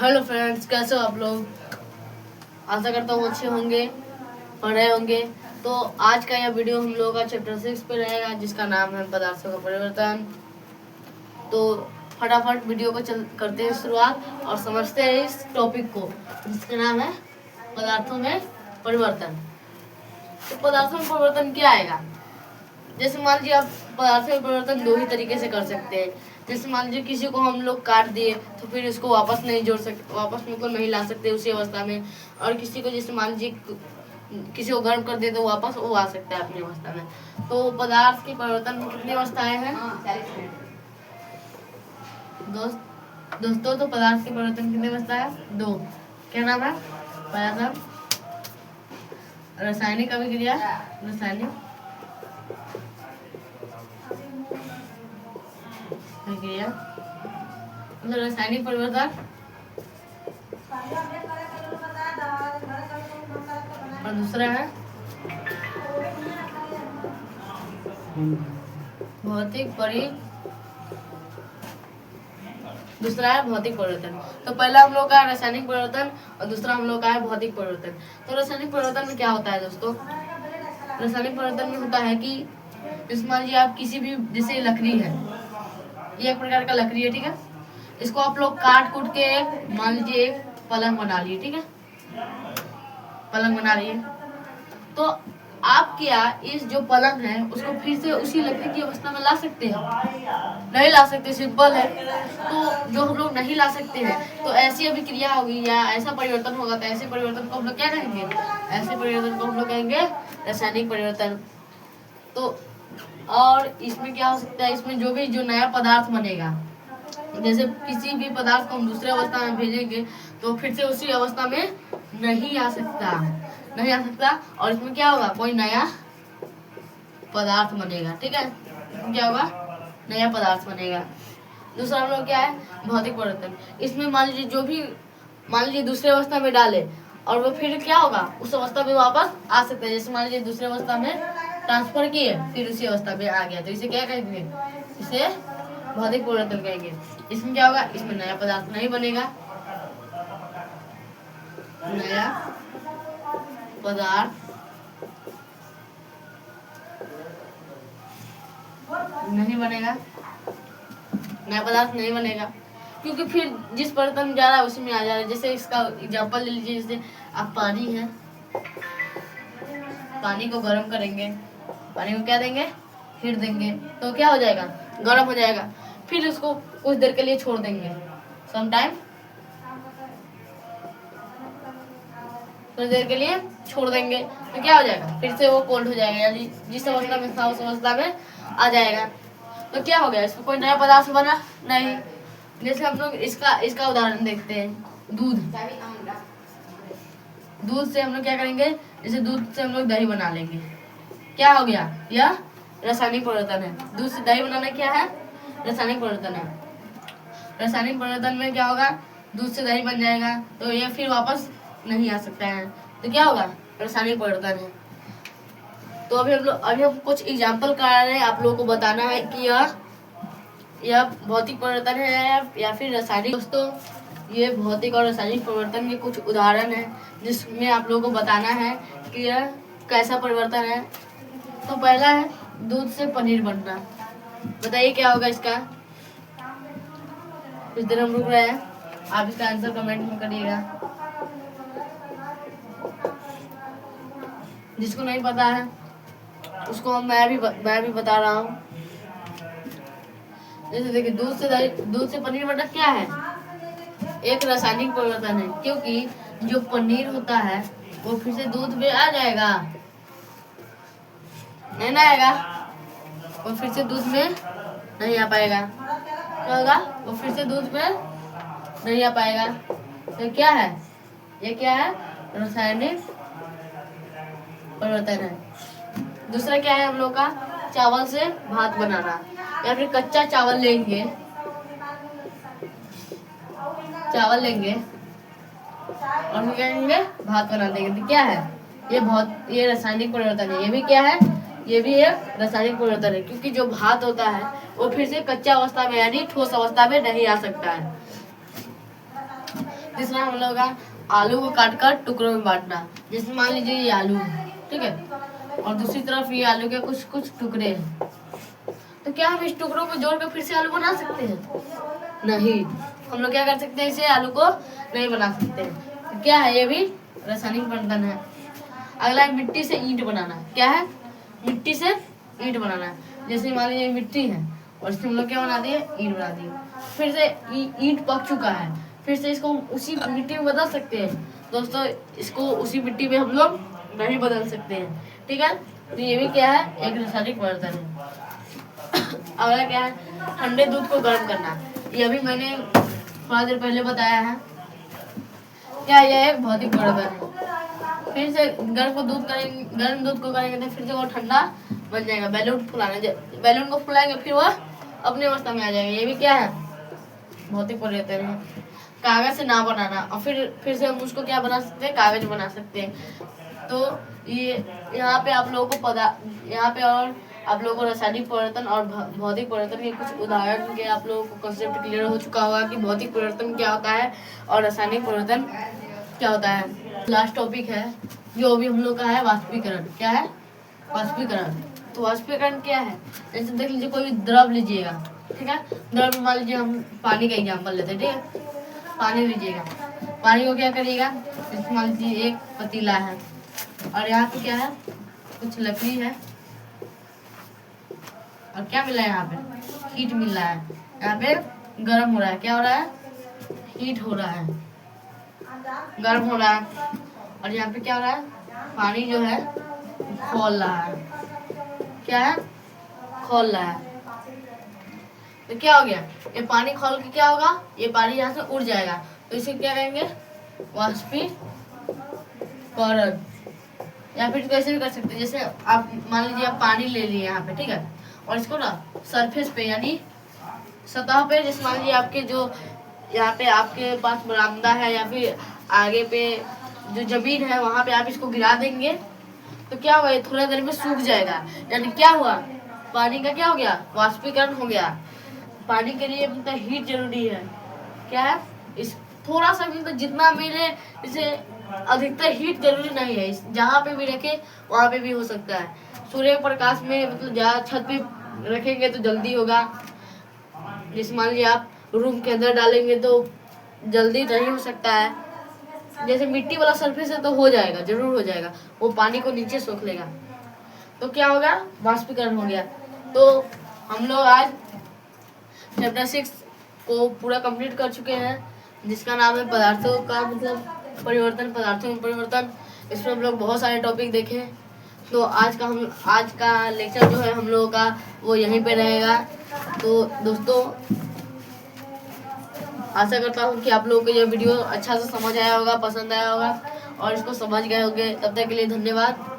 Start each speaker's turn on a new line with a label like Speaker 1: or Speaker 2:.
Speaker 1: Hello friends, कैसे हो आप लोग। आशा करता हूँ अच्छे होंगे, पढ़ रहे होंगे। तो आज का यह वीडियो हम लोगों का चैप्टर 6 पे रहेगा, जिसका नाम है पदार्थों का परिवर्तन। तो फटाफट वीडियो को करते हैं शुरुआत और समझते हैं इस टॉपिक को, जिसका नाम है पदार्थों में परिवर्तन। तो पदार्थों में परिवर्तन क्या आएगा। जैसे मान लीजिए आप पदार्थों में परिवर्तन दो ही तरीके से कर सकते हैं। जैसे मान लीजिए किसी को हम लोग काट दिए तो फिर इसको वापस नहीं जोड़ सकते, वापस में को नहीं ला सकते उसी अवस्था में। और किसी को जैसे मान लीजिए किसी को गर्म कर दे तो वापस वो आ सकता है अपनी अवस्था में। तो पदार्थ के परिवर्तन में कितनी अवस्थाएं हैं दोस्तों। तो पदार्थ के परिवर्तन कितनी अवस्था है? दो। क्या नाम है? पहला रासायनिक अभिक्रिया, रासायनिक अभिक्रिया मतलब रासायनिक परिवर्तन, और दूसरा है भौतिक परिवर्तन। तो पहला हम लोग का रासायनिक परिवर्तन और दूसरा हम लोग का है भौतिक परिवर्तन। तो रासायनिक परिवर्तन में क्या होता है दोस्तों? रासायनिक परिवर्तन में होता है कि जैसे मान लीजिए आप किसी भी, जैसे लकड़ी है, ये एक प्रकार का लकड़ी है, ठीक है। इसको आप लोग काट कूट के मान लीजिए एक पलंग बना लिए, ठीक है, पलंग बना लिए। तो आप क्या इस जो पलंग है उसको फिर से उसी लकड़ी की अवस्था में ला सकते हैं? नहीं ला सकते, सिंपल है। तो जो हम लोग नहीं ला सकते हैं, तो ऐसी अभिक्रिया होगी या ऐसा परिवर्तन होगा, तो ऐसे परिवर्तन को हम लोग क्या कहेंगे? ऐसे परिवर्तन को हम लोग कहेंगे रासायनिक परिवर्तन। तो और इसमें क्या हो सकता है, इसमें जो नया पदार्थ बनेगा, जैसे किसी भी पदार्थ को हम दूसरे अवस्था में भेजेंगे तो फिर से उसी अवस्था में नहीं आ सकता। और इसमें क्या होगा, कोई नया पदार्थ बनेगा, ठीक है। इसमें क्या होगा, नया पदार्थ बनेगा। दूसरा हम लोग क्या है, भौतिक परिवर्तन। इसमें मान लीजिए दूसरे अवस्था में डाले और वो फिर क्या होगा, उस अवस्था में वापस आ सकता है। जैसे मान लीजिए दूसरे अवस्था में ट्रांसफर किए फिर उसी अवस्था में आ गया, तो इसे क्या कहेंगे? इसे भौतिक परिवर्तन कहेंगे। इसमें क्या होगा, इसमें नया पदार्थ नहीं बनेगा, नया पदार्थ नहीं बनेगा, क्योंकि फिर जिस परिवर्तन जा रहा है उसी में आ जा रहा है। जैसे इसका एग्जांपल ले लीजिए, जैसे आप पानी है, पानी को गर्म करेंगे, पानी को क्या देंगे? हीट देंगे, तो क्या हो जाएगा? गर्म हो जाएगा। फिर उसको कुछ देर के लिए छोड़ देंगे, समटाइम कुछ देर के लिए छोड़ देंगे, तो क्या हो जाएगा? फिर से वो कोल्ड हो जाएगा, यानी जिस अवस्था में था उस अवस्था में आ जाएगा। तो क्या हो गया, इसमें कोई नया पदार्थ बना नहीं। जैसे हम लोग इसका उदाहरण देखते हैं, दूध से हम लोग क्या करेंगे, जैसे दूध से हम लोग दही बना लेंगे, क्या हो गया? यह रासायनिक परिवर्तन है। दूध से दही बनाना क्या है? रासायनिक परिवर्तन है। रासायनिक परिवर्तन में क्या होगा, दूध से दही बन जाएगा, तो ये फिर वापस नहीं आ सकता है, तो क्या होगा? रासायनिक परिवर्तन है। तो अभी हम कुछ एग्जाम्पल करा रहे हैं, आप लोगों को बताना है कि यह भौतिक परिवर्तन है या फिर रासायनिक। दोस्तों, ये भौतिक और रासायनिक परिवर्तन के कुछ उदाहरण हैं, जिसमें आप लोगों को बताना है कि यह कैसा परिवर्तन है। तो पहला है दूध से पनीर बनना। बताइए क्या होगा इसका? कुछ देर हम रुक रहे हैं, आप इसका आंसर कमेंट में करिएगा। जिसको नहीं पता है उसको मैं भी बता रहा हूँ। जैसे देखिए, दूध से पनीर बनना क्या है? एक रासायनिक परिवर्तन है, क्योंकि जो पनीर होता है वो फिर से दूध में आ जाएगा, नहीं ना आएगा, वो फिर से दूध में नहीं आ पाएगा। क्या होगा? वो फिर से दूध में नहीं आ पाएगा। तो क्या है, ये क्या है? रासायनिक परिवर्तन है। दूसरा क्या है हम लोग का, चावल से भात बनाना, या फिर कच्चा चावल लेंगे और क्या करेंगे? भात बना देंगे, तो क्या है? ये रासायनिक परिवर्तन है। ये भी क्या है? ये भी एक रासायनिक परिवर्तन है, क्योंकि जो भात होता है वो फिर से कच्चा अवस्था में यानी ठोस अवस्था में नहीं आ सकता है। तीसरा हम लोग का आलू को काट कर टुकड़ों में बांटना। जैसे मान लीजिए ये आलू है, ठीक है, और दूसरी तरफ ये आलू के कुछ कुछ टुकड़े हैं। तो क्या हम इस टुकड़ों को जोड़कर फिर से आलू बना सकते हैं? नहीं, हम लोग क्या कर सकते हैं, इसे आलू को नहीं बना सकते हैं। तो क्या है, ये भी रासायनिक बंधन है। अगला है मिट्टी से ईंट बनाना। क्या है? मिट्टी से ईंट बनाना। जैसे मान लीजिए मिट्टी है और इससे हम लोग क्या बना दिए, ईंट बना दिए। फिर से ईंट पक चुका है, फिर से इसको उसी मिट्टी में बदल सकते हैं दोस्तों। इसको उसी मिट्टी में हम लोग नहीं बदल सकते हैं, ठीक है। तो ये भी क्या है, एक रासायनिक बर्तन है। अगला क्या है, ठंडे दूध को गर्म करना। ये अभी मैंने थोड़ा देर पहले बताया है। क्या यह एक भौतिक बर्तन है। फिर से गर्म दूध को करेंगे तो फिर से वो ठंडा बन जाएगा। बैलून को फुलाएंगे फिर वह अपनी अवस्था में आ जाएगा। ये भी क्या है, भौतिक परिवर्तन है। कागज से नाव बनाना, और फिर से हम उसको क्या बना सकते हैं, कागज बना सकते हैं। तो ये यहाँ पे आप लोगों को रासायनिक परिवर्तन और भौतिक परिवर्तन के कुछ उदाहरण के आप लोगों को कंसेप्ट क्लियर हो चुका होगा कि भौतिक परिवर्तन क्या होता है और रासायनिक परिवर्तन क्या होता है। लास्ट टॉपिक है जो अभी हम लोग का है, वाष्पीकरण। क्या है? वाष्पीकरण। तो वाष्पीकरण क्या है, जैसे देख लीजिए कोई भी द्रव लीजिएगा, ठीक है। द्रव मान लीजिए हम पानी का एग्जाम्पल लेते हैं, ठीक है। पानी लीजिएगा, पानी को क्या करिएगा, जैसे मान लीजिए एक पतीला है और यहाँ पे क्या है, कुछ लकड़ी है और क्या मिला है, यहाँ पे हीट मिल रहा है। यहाँ पे गर्म हो रहा है। क्या हो रहा है? हीट हो रहा है, गर्म हो रहा है। और यहाँ पे क्या हो रहा है, पानी जो है खौल रहा है। क्या है? खौल रहा है। तो क्या हो गया, ये पानी खौल के क्या होगा, ये पानी यहाँ से उड़ जाएगा। तो इसे क्या कहेंगे, वाष्पीकरण। या फिर कैसे भी कर सकते हैं, जैसे आप मान लीजिए आप पानी ले लिए यहाँ पे, ठीक है, और इसको ना सरफेस पे यानी सतह पे, जैसे मान लीजिए आपके जो यहाँ पे आपके पास बरामदा है या फिर आगे पे जो जमीन है वहाँ पे आप इसको गिरा देंगे तो क्या होगा, ये थोड़ा देर में सूख जाएगा। यानी क्या हुआ, पानी का क्या हो गया, वाष्पीकरण हो गया। पानी के लिए मतलब हीट जरूरी है। क्या है, इस थोड़ा सा भी, तो जितना मिले, इसे अधिकतर हीट जरूरी नहीं है। जहाँ पे भी रखे वहाँ पे भी हो सकता है। सूर्य प्रकाश में मतलब जहाँ छत पे रखेंगे तो जल्दी होगा। जैसे मान लीजिए आप रूम के अंदर डालेंगे तो जल्दी नहीं हो सकता है। जैसे मिट्टी वाला सरफेस है तो हो जाएगा, जरूर हो जाएगा, वो पानी को नीचे सोख लेगा। तो क्या होगा, वाष्पीकरण हो गया। तो हम लोग आज चैप्टर 6 को पूरा कंप्लीट कर चुके हैं, जिसका नाम है पदार्थों का मतलब परिवर्तन, पदार्थों में परिवर्तन। इसमें हम लोग बहुत सारे टॉपिक देखे। तो आज का लेक्चर जो है हम लोगों का वो यहीं पे रहेगा। तो दोस्तों आशा करता हूँ कि आप लोगों को यह वीडियो अच्छा से समझ आया होगा, पसंद आया होगा और इसको समझ गए होंगे। तब तक के लिए धन्यवाद।